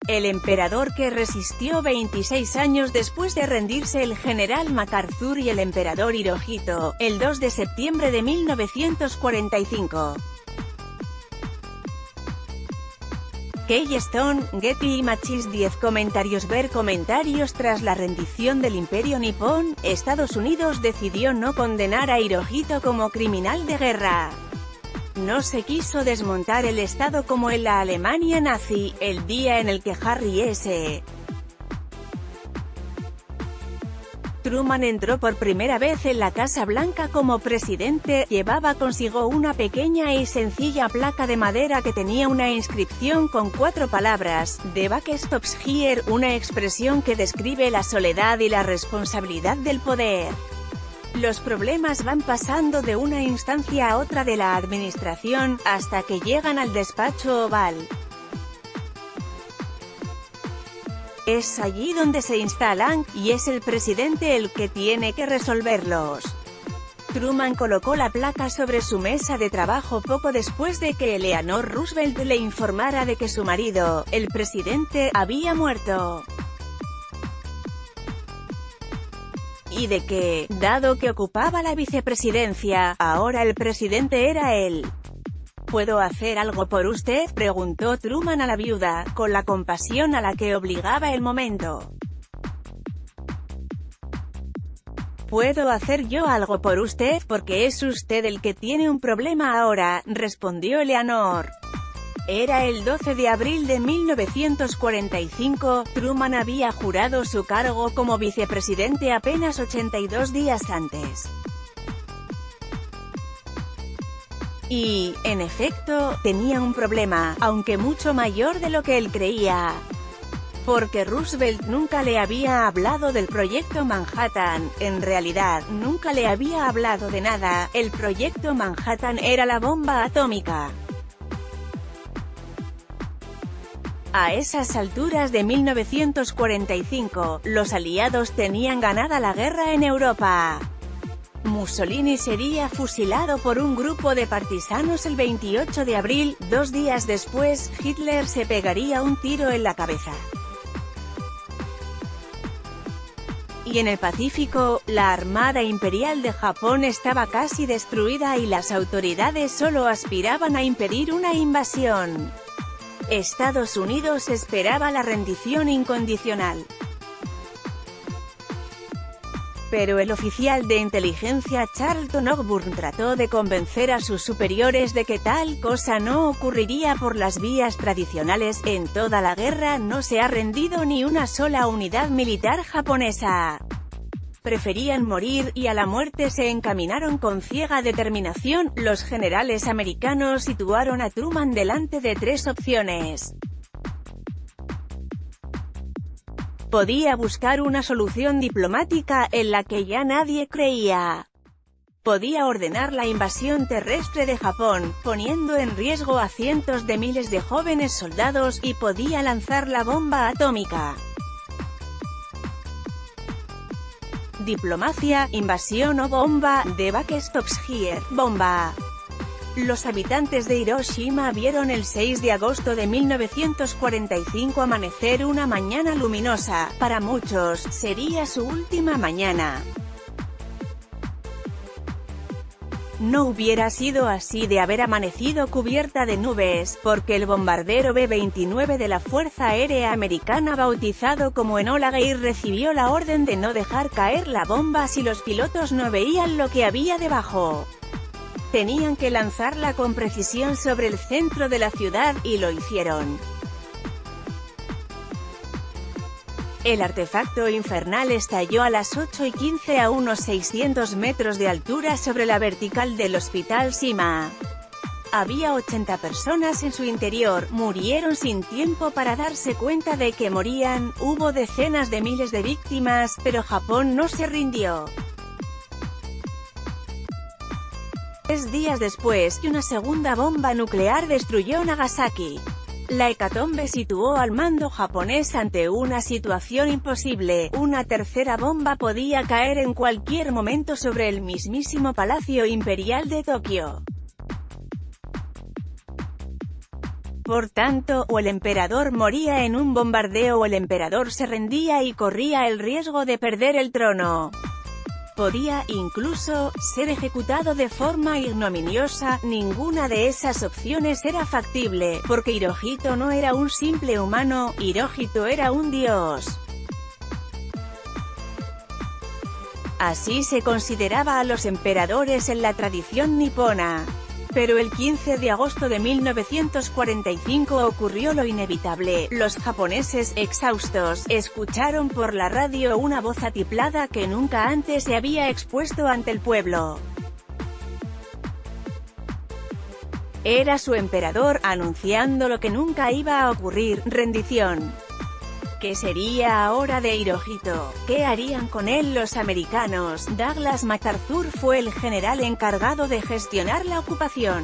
El emperador que resistió 26 años después de rendirse, el general MacArthur y el emperador Hirohito, el 2 de septiembre de 1945. Keystone, Getty Images. 10 comentarios. Ver comentarios. Tras la rendición del Imperio nipón, Estados Unidos decidió no condenar a Hirohito como criminal de guerra. No se quiso desmontar el Estado como en la Alemania nazi. El día en el que Harry S. Truman entró por primera vez en la Casa Blanca como presidente, llevaba consigo una pequeña y sencilla placa de madera que tenía una inscripción con 4 palabras: "The buck stops here", una expresión que describe la soledad y la responsabilidad del poder. Los problemas van pasando de una instancia a otra de la administración, hasta que llegan al despacho oval. Es allí donde se instalan, y es el presidente el que tiene que resolverlos. Truman colocó la placa sobre su mesa de trabajo poco después de que Eleanor Roosevelt le informara de que su marido, el presidente, había muerto. Y de que, dado que ocupaba la vicepresidencia, ahora el presidente era él. ¿Puedo hacer algo por usted?, preguntó Truman a la viuda, con la compasión a la que obligaba el momento. «¿Puedo hacer yo algo por usted? Porque es usted el que tiene un problema ahora», respondió Eleanor. Era el 12 de abril de 1945, Truman había jurado su cargo como vicepresidente apenas 82 días antes. Y, en efecto, tenía un problema, aunque mucho mayor de lo que él creía. Porque Roosevelt nunca le había hablado del proyecto Manhattan, en realidad, nunca le había hablado de nada. El proyecto Manhattan era la bomba atómica. A esas alturas de 1945, los aliados tenían ganada la guerra en Europa. Mussolini sería fusilado por un grupo de partisanos el 28 de abril, 2 días después, Hitler se pegaría un tiro en la cabeza. Y en el Pacífico, la Armada Imperial de Japón estaba casi destruida y las autoridades solo aspiraban a impedir una invasión. Estados Unidos esperaba la rendición incondicional. Pero el oficial de inteligencia Charlton Cockburn trató de convencer a sus superiores de que tal cosa no ocurriría por las vías tradicionales. En toda la guerra no se ha rendido ni una sola unidad militar japonesa. Preferían morir, y a la muerte se encaminaron con ciega determinación. Los generales americanos situaron a Truman delante de 3 opciones. Podía buscar una solución diplomática, en la que ya nadie creía. Podía ordenar la invasión terrestre de Japón, poniendo en riesgo a cientos de miles de jóvenes soldados, y podía lanzar la bomba atómica. Diplomacia, invasión o bomba. The buck stops here, bomba. Los habitantes de Hiroshima vieron el 6 de agosto de 1945 amanecer una mañana luminosa. Para muchos, sería su última mañana. No hubiera sido así de haber amanecido cubierta de nubes, porque el bombardero B-29 de la Fuerza Aérea Americana, bautizado como Enola Gay, recibió la orden de no dejar caer la bomba si los pilotos no veían lo que había debajo. Tenían que lanzarla con precisión sobre el centro de la ciudad, y lo hicieron. El artefacto infernal estalló a las 8:15 a unos 600 metros de altura sobre la vertical del Hospital Shima. Había 80 personas en su interior, murieron sin tiempo para darse cuenta de que morían. Hubo decenas de miles de víctimas, pero Japón no se rindió. 3 días después, una segunda bomba nuclear destruyó Nagasaki. La hecatombe situó al mando japonés ante una situación imposible. Una tercera bomba podía caer en cualquier momento sobre el mismísimo Palacio Imperial de Tokio. Por tanto, o el emperador moría en un bombardeo o el emperador se rendía y corría el riesgo de perder el trono. Podía, incluso, ser ejecutado de forma ignominiosa. Ninguna de esas opciones era factible, porque Hirohito no era un simple humano, Hirohito era un dios. Así se consideraba a los emperadores en la tradición nipona. Pero el 15 de agosto de 1945 ocurrió lo inevitable. Los japoneses, exhaustos, escucharon por la radio una voz atiplada que nunca antes se había expuesto ante el pueblo. Era su emperador, anunciando lo que nunca iba a ocurrir: rendición. ¿Qué sería ahora de Hirohito? ¿Qué harían con él los americanos? Douglas MacArthur fue el general encargado de gestionar la ocupación.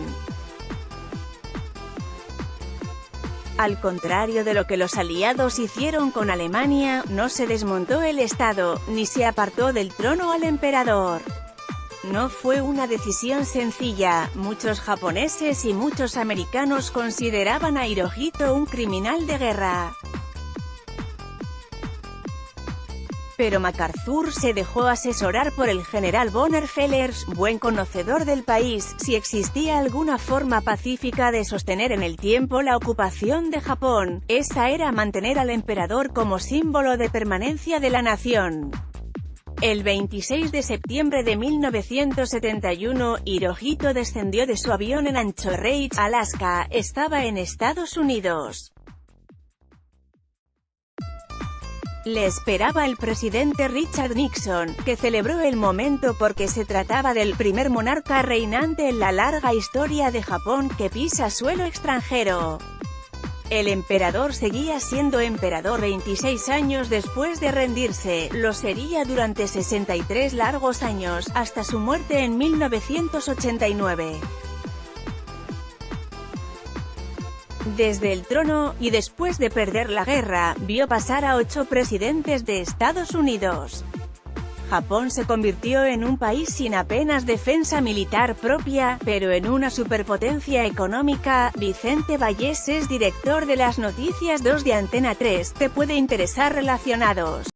Al contrario de lo que los aliados hicieron con Alemania, no se desmontó el Estado, ni se apartó del trono al emperador. No fue una decisión sencilla. Muchos japoneses y muchos americanos consideraban a Hirohito un criminal de guerra. Pero MacArthur se dejó asesorar por el general Bonner Fellers, buen conocedor del país. Si existía alguna forma pacífica de sostener en el tiempo la ocupación de Japón, esa era mantener al emperador como símbolo de permanencia de la nación. El 26 de septiembre de 1971, Hirohito descendió de su avión en Anchorage, Alaska. Estaba en Estados Unidos. Le esperaba el presidente Richard Nixon, que celebró el momento porque se trataba del primer monarca reinante en la larga historia de Japón que pisa suelo extranjero. El emperador seguía siendo emperador 26 años después de rendirse, lo sería durante 63 largos años, hasta su muerte en 1989. Desde el trono, y después de perder la guerra, vio pasar a 8 presidentes de Estados Unidos. Japón se convirtió en un país sin apenas defensa militar propia, pero en una superpotencia económica. Vicente Vallés es director de las Noticias 2 de Antena 3, te puede interesar relacionados.